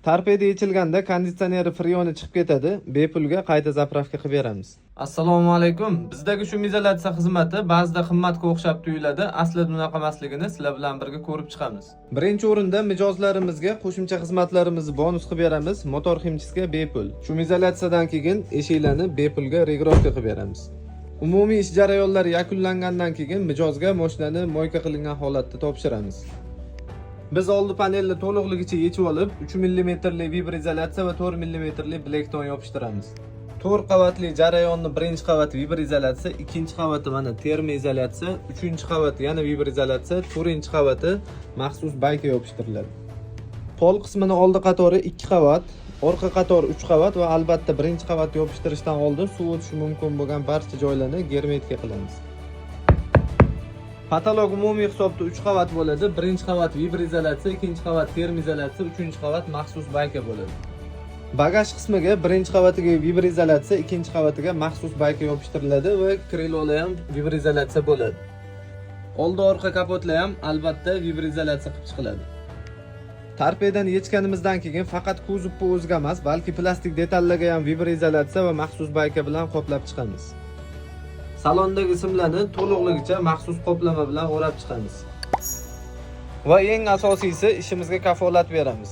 Torpeda yechilganda konditsioneri freoni chiqib ketadi. Bepulga qayta zapravka qilib beramiz. Assalomu alaykum. Bizdagi shumizatsiya xizmati ba'zida qimmatga o'xshab tuyuladi. Aslida unaqa emasligini sizlar bilan birga ko'rib chiqamiz. Birinchi o'rinda mijozlarimizga qo'shimcha xizmatlarimizni bonus qilib beramiz. Motor himchisiga bepul. Shumizatsiyadan keyin eshiklarni bepulga regirovka qilib beramiz. Umumiy ish jarayonlari yakunlangandan keyin mijozga mashinani moyka qilingan holatda topshiramiz. Biz oldi panelni to'liqligicha yechib olib, 3 mm vibrizolyatsiya va 4 mm bilekton yopishtiramiz. 4 qavatli jarayonni birinchi qavati vibrizolyatsiya, ikkinchi qavati mana termoizolyatsiya, uchinchi qavati yana vibrizolyatsiya, to'rtinchi qavati maxsus bayka yopishtiriladi. Pol qismini oldi qatori 2 qavat, orqa qator 3 qavat va albatta birinchi qavat yopishtirishdan oldin suv o'tishi mumkin bo'lgan barcha joylarni germetika qilamiz. Patolog umumiy hisobda 3 qavat bo'ladi. Birinchi qavat vibrizolyatsiya, ikkinchi qavat termoizolyatsiya, uchinchi qavat maxsus bayka bo'ladi. Bagaj qismiga birinchi qavatiga vibrizolyatsiya, ikkinchi qavatiga maxsus bayka yopishtiriladi va krilolar ham vibrizolyatsiya bo'ladi. Oldi orqa kapotlar ham albatta vibrizolyatsiya qilib chiqiladi. Torpedani yechganimizdan keyin faqat kuzovga o'ziga emas, balki plastik detallarga ham vibrizolyatsiya va maxsus bayka bilan qoplab chiqamiz. Salondagi simlarni to'liqligicha maxsus qoplama bilan o'rab chiqamiz. Va eng asosiysi ishimizga kafolat beramiz.